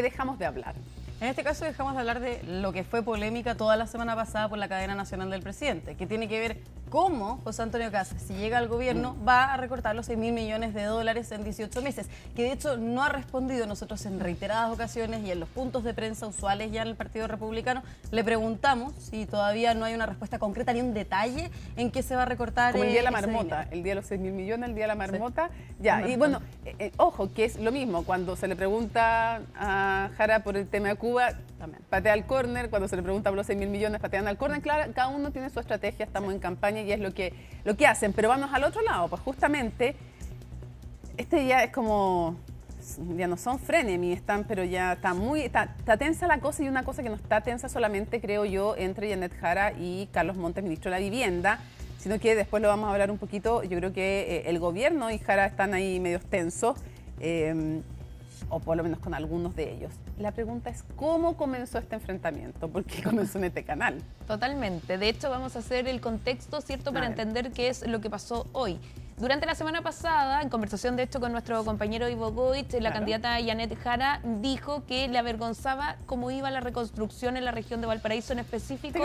dejamos de hablar? En este caso dejamos de hablar de lo que fue polémica toda la semana pasada por la cadena nacional del presidente, que tiene que ver cómo José Antonio Kast, si llega al gobierno, va a recortar los 6.000 millones de dólares en 18 meses, que de hecho no ha respondido. Nosotros en reiteradas ocasiones y en los puntos de prensa usuales ya en el Partido Republicano le preguntamos si todavía no hay una respuesta concreta ni un detalle en qué se va a recortar. Como el día de la marmota, el día de los 6.000 millones, el día de la marmota. Sí. Ya, y bueno, ojo, que es lo mismo, cuando se le pregunta a Jara por el tema de Cuba, también patea al córner. Cuando se le pregunta por los 6.000 millones, patean al córner. Claro, cada uno tiene su estrategia, estamos en campaña y es lo que hacen. Pero vamos al otro lado, pues justamente este ya es como, ya no son frenemies, pero ya está tensa la cosa, y una cosa que no está tensa solamente, creo yo, entre Janet Jara y Carlos Montes, ministro de la Vivienda, sino que después lo vamos a hablar un poquito. Yo creo que el gobierno y Jara están ahí medios tensos, o por lo menos con algunos de ellos. La pregunta es, ¿cómo comenzó este enfrentamiento? ¿Por qué comenzó en este canal? Totalmente. De hecho, vamos a hacer el contexto, ¿cierto?, para entender qué es lo que pasó hoy. Durante la semana pasada, en conversación de hecho con nuestro compañero Ivo Goich, la candidata Janet Jara dijo que le avergonzaba cómo iba la reconstrucción en la región de Valparaíso, en específico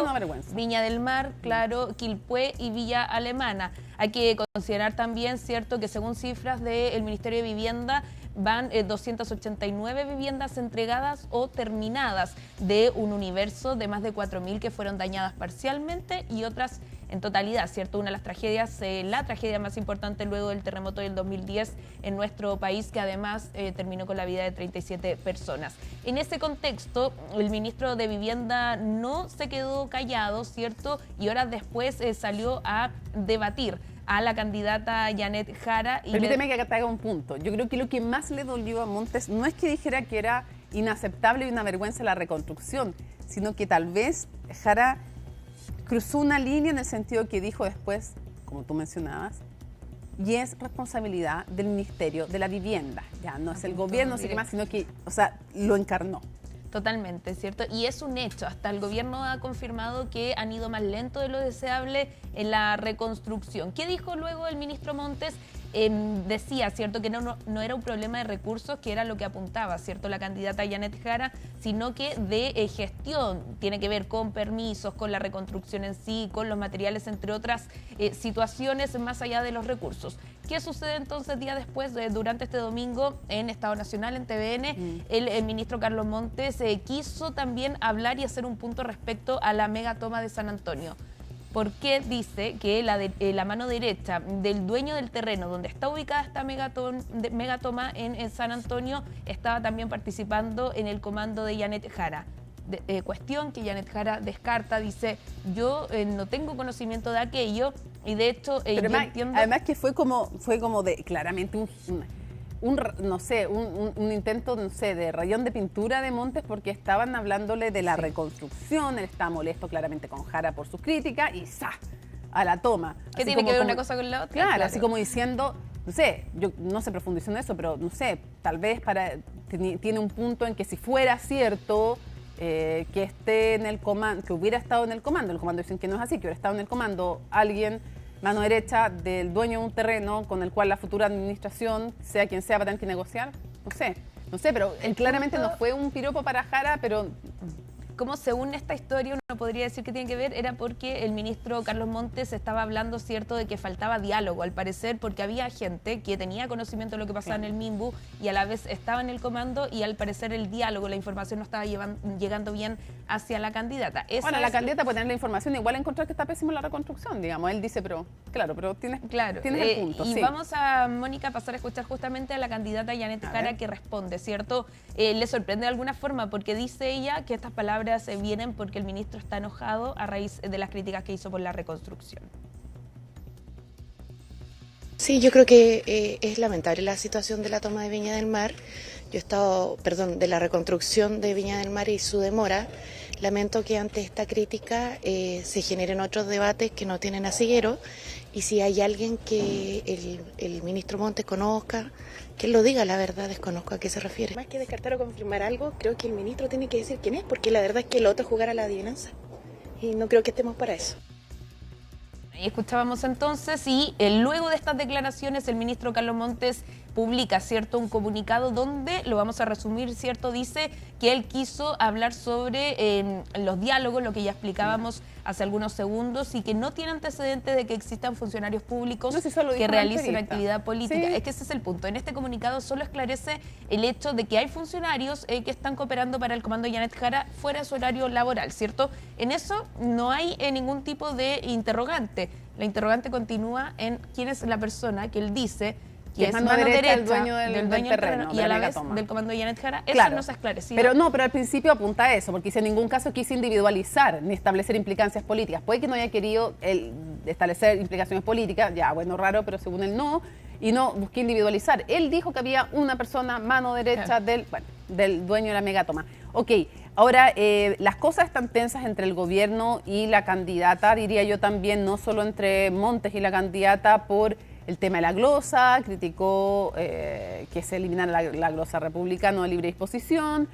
Viña del Mar, claro, Quilpué y Villa Alemana. Hay que considerar también, cierto, que según cifras del Ministerio de Vivienda, van 289 viviendas entregadas o terminadas de un universo de más de 4.000 que fueron dañadas parcialmente y otras en totalidad, ¿cierto? Una de las tragedias, la tragedia más importante luego del terremoto del 2010 en nuestro país, que además terminó con la vida de 37 personas. En ese contexto, el ministro de Vivienda no se quedó callado, ¿cierto? Y horas después salió a debatir a la candidata Janet Jara. Permíteme que acá te haga un punto. Yo creo que lo que más le dolió a Montes no es que dijera que era inaceptable y una vergüenza la reconstrucción, sino que tal vez Jara cruzó una línea en el sentido que dijo después, como tú mencionabas, y es responsabilidad del Ministerio de la Vivienda. Ya no es el gobierno, sino que, o sea, lo encarnó. Totalmente, ¿cierto? Y es un hecho. Hasta el gobierno ha confirmado que han ido más lento de lo deseable en la reconstrucción. ¿Qué dijo luego el ministro Montes? Decía, ¿cierto?, que no era un problema de recursos, que era lo que apuntaba, ¿cierto?, la candidata Janet Jara, sino que de gestión. Tiene que ver con permisos, con la reconstrucción en sí, con los materiales, entre otras situaciones más allá de los recursos. ¿Qué sucede entonces día después, durante este domingo, en Estado Nacional, en TVN? El ministro Carlos Montes quiso también hablar y hacer un punto respecto a la megatoma de San Antonio. Porque dice que la mano derecha del dueño del terreno donde está ubicada esta megatoma en San Antonio estaba también participando en el comando de Janet Jara. Cuestión que Janet Jara descarta, dice, yo no tengo conocimiento de aquello, y de hecho además que fue como de claramente un intento, no sé, de rayón de pintura de Montes, porque estaban hablándole de la reconstrucción. Él estaba molesto claramente con Jara por sus críticas y ¡za!, a la toma. ¿Qué tiene que ver una cosa con la otra? Claro, así como diciendo, no sé, yo no se profundizó en eso, pero no sé, tal vez tiene un punto en que si fuera cierto que esté en el comando, que hubiera estado en el comando dicen que no es así, que hubiera estado en el comando alguien, mano derecha del dueño de un terreno con el cual la futura administración, sea quien sea, va a tener que negociar. No sé, pero él claramente no fue un piropo para Jara, pero cómo se une esta historia, uno podría decir que tiene que ver, era porque el ministro Carlos Montes estaba hablando, cierto, de que faltaba diálogo, al parecer, porque había gente que tenía conocimiento de lo que pasaba en el Minbu y a la vez estaba en el comando y al parecer el diálogo, la información no estaba llegando bien hacia la candidata. Bueno, la candidata puede tener la información, igual encontrar que está pésimo la reconstrucción, digamos. Él dice, pero claro, pero tienes el punto. Y vamos a, Mónica, a pasar a escuchar justamente a la candidata Janet Jara que responde, ¿cierto? Le sorprende de alguna forma porque dice ella que estas palabras vienen porque el ministro está enojado a raíz de las críticas que hizo por la reconstrucción. Sí, yo creo que es lamentable la situación de la toma de Viña del Mar. Yo he estado, de la reconstrucción de Viña del Mar y su demora. Lamento que ante esta crítica se generen otros debates que no tienen asidero y si hay alguien que el ministro Montes conozca, que él lo diga, la verdad desconozco a qué se refiere. Más que descartar o confirmar algo, creo que el ministro tiene que decir quién es, porque la verdad es que lo otro es jugar a la adivinanza y no creo que estemos para eso. Y escuchábamos entonces y luego de estas declaraciones el ministro Carlos Montes publica, ¿cierto?, un comunicado donde, lo vamos a resumir, ¿cierto?, dice que él quiso hablar sobre los diálogos, lo que ya explicábamos hace algunos segundos, y que no tiene antecedentes de que existan funcionarios públicos que realicen actividad política. Es que ese es el punto. En este comunicado solo esclarece el hecho de que hay funcionarios que están cooperando para el comando Janet Jara fuera de su horario laboral, ¿cierto? En eso no hay ningún tipo de interrogante. La interrogante continúa en quién es la persona que él dice que es mano derecha del dueño del terreno y a la vez del comando de Janet Jara. Eso no se ha esclarecido. Pero al principio apunta a eso, porque dice en ningún caso quise individualizar ni establecer implicancias políticas. Puede que no haya querido establecer implicaciones políticas, ya, bueno, raro, pero según él no, y no busqué individualizar. Él dijo que había una persona mano derecha del dueño de la megatoma. Ok, ahora las cosas están tensas entre el gobierno y la candidata, diría yo también, no solo entre Montes y la candidata por el tema de la glosa, criticó que se eliminara la glosa republicana de libre disposición,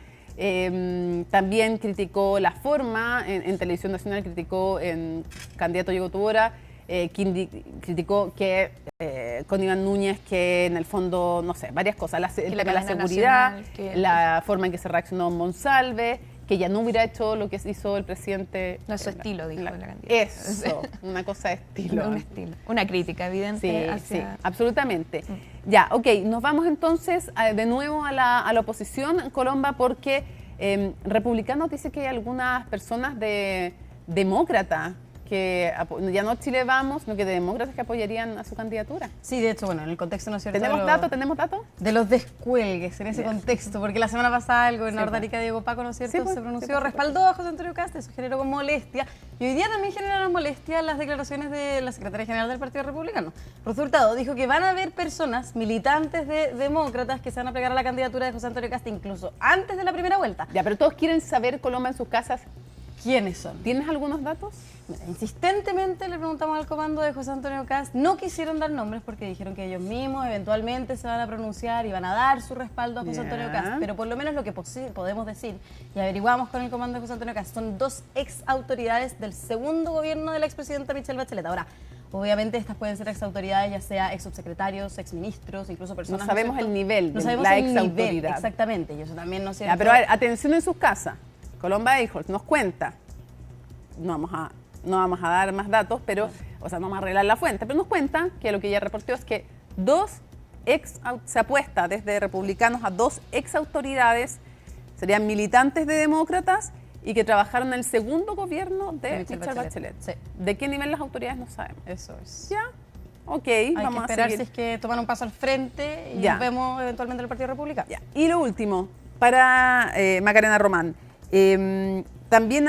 también criticó la forma, en Televisión Nacional criticó en candidato Diego Tubora, criticó que con Iván Núñez, que en el fondo, no sé, varias cosas, el tema de la seguridad, la forma en que se reaccionó Monsalve, que ya no hubiera hecho lo que hizo el presidente. No es su estilo, dijo la candidata. Eso, una cosa de estilo. Un estilo. Una crítica evidente. Sí, absolutamente. Ya, ok, nos vamos entonces de nuevo a la oposición, Colomba, porque Republicanos dice que hay algunas personas demócratas que ya no Chile Vamos, sino que de demócratas que apoyarían a su candidatura. Sí, de hecho, bueno, en el contexto, ¿no es cierto? ¿Tenemos datos? De los descuelgues en ese contexto, porque la semana pasada el gobernador de Arica, Diego Paco, ¿no es cierto?, se pronunció, respaldó a José Antonio Kast, eso generó con molestia, y hoy día también generaron molestia las declaraciones de la secretaria general del Partido Republicano. Resultado, dijo que van a haber personas, militantes de demócratas, que se van a plegar a la candidatura de José Antonio Kast incluso antes de la primera vuelta. Ya, pero todos quieren saber, Colomba, en sus casas, ¿quiénes son? ¿Tienes algunos datos? Mira, insistentemente le preguntamos al comando de José Antonio Kast, no quisieron dar nombres porque dijeron que ellos mismos eventualmente se van a pronunciar y van a dar su respaldo a José Antonio Kast, pero por lo menos lo que podemos decir y averiguamos con el comando de José Antonio Kast son dos ex autoridades del segundo gobierno de la expresidenta Michelle Bachelet. Ahora, obviamente estas pueden ser ex autoridades, ya sea ex subsecretarios, ex ministros, incluso personas... No sabemos el nivel de la ex autoridad. Exactamente, y eso también no es cierto. Ya, pero a ver, atención en sus casas. Colomba Eichholz nos cuenta, no vamos a dar más datos, pero, o sea, no vamos a arreglar la fuente, pero nos cuenta que lo que ella reportó es que se apuesta desde republicanos a dos ex autoridades, serían militantes de demócratas y que trabajaron en el segundo gobierno de Michelle Bachelet. Sí. ¿De qué nivel las autoridades no sabemos? Eso es. Ya, ok, vamos a esperar si es que toman un paso al frente y nos vemos eventualmente en el Partido Republicano. Ya. Y lo último, para Macarena Román, también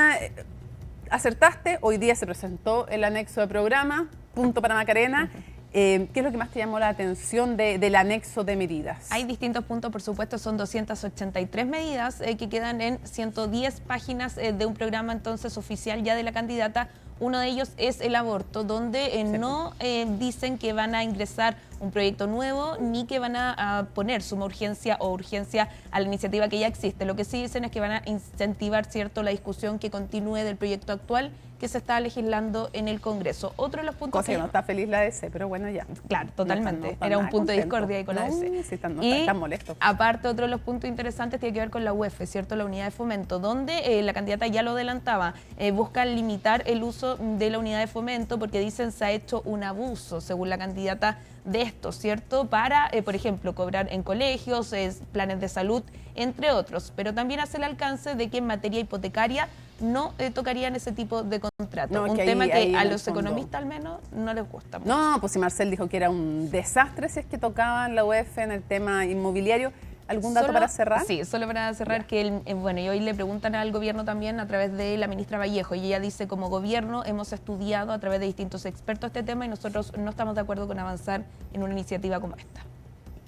acertaste, hoy día se presentó el anexo de programa, punto para Macarena. ¿Qué es lo que más te llamó la atención del anexo de medidas? Hay distintos puntos, por supuesto, son 283 medidas que quedan en 110 páginas de un programa entonces oficial ya de la candidata. Uno de ellos es el aborto, donde no dicen que van a ingresar un proyecto nuevo ni que van a poner suma urgencia o urgencia a la iniciativa que ya existe. Lo que sí dicen es que van a incentivar, ¿cierto?, la discusión que continúe del proyecto actual que se está legislando en el Congreso. Otro de los puntos Cosa que no está feliz la DC, pero bueno, ya. Claro, totalmente. No están Era un nada punto de contentos. discordia ahí con la DC. Sí, Y están molestos. aparte, otro de los puntos interesantes tiene que ver con la UEF, ¿cierto? La unidad de fomento, donde la candidata ya lo adelantaba, busca limitar el uso de la unidad de fomento porque dicen se ha hecho un abuso, según la candidata, de esto, ¿cierto? Para, por ejemplo, cobrar en colegios, planes de salud, entre otros. Pero también hace el alcance de que en materia hipotecaria no tocarían ese tipo de contrato. No, un que tema ahí que a en el los fondo economistas al menos no les gusta mucho. No, pues si Marcel dijo que era un desastre si es que tocaban la UEF en el tema inmobiliario. ¿Algún dato para cerrar? Sí, solo para cerrar que, bueno, y hoy le preguntan al gobierno también a través de la ministra Vallejo y ella dice, como gobierno hemos estudiado a través de distintos expertos este tema y nosotros no estamos de acuerdo con avanzar en una iniciativa como esta.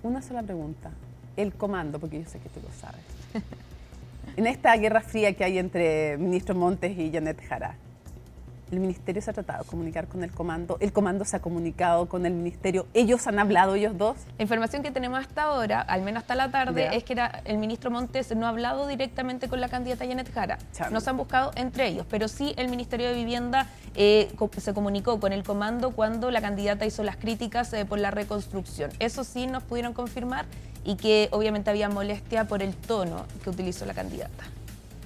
Una sola pregunta. El comando, porque yo sé que tú lo sabes. En esta guerra fría que hay entre ministro Montes y Janet Jara, ¿el ministerio se ha tratado de comunicar con el comando se ha comunicado con el ministerio, ellos han hablado ellos dos? La información que tenemos hasta ahora, al menos hasta la tarde, Ya. es que el ministro Montes no ha hablado directamente con la candidata Janet Jara. No se han buscado entre ellos, pero sí el Ministerio de Vivienda se comunicó con el comando cuando la candidata hizo las críticas por la reconstrucción. Eso sí nos pudieron confirmar y que obviamente había molestia por el tono que utilizó la candidata.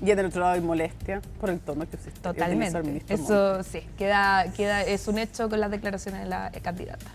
Y en el otro lado hay molestia por el tono que usted Totalmente. Eso sí, es un hecho con las declaraciones de la candidata.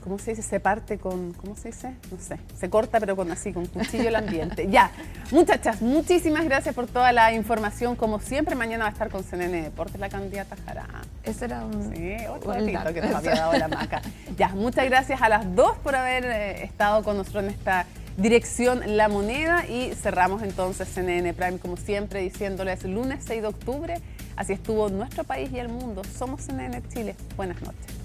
¿Cómo se dice? Se parte con, ¿cómo se dice? No sé, se corta pero con cuchillo el ambiente. Ya, muchachas, muchísimas gracias por toda la información. Como siempre, mañana va a estar con CNN Deportes la candidata Jara. Ese era un... Sí, otro buen datito dato. que nos había dado la Maca. Ya, muchas gracias a las dos por haber estado con nosotros en esta dirección La Moneda y cerramos entonces CNN Prime como siempre diciéndoles lunes 6 de octubre. Así estuvo nuestro país y el mundo. Somos CNN Chile. Buenas noches.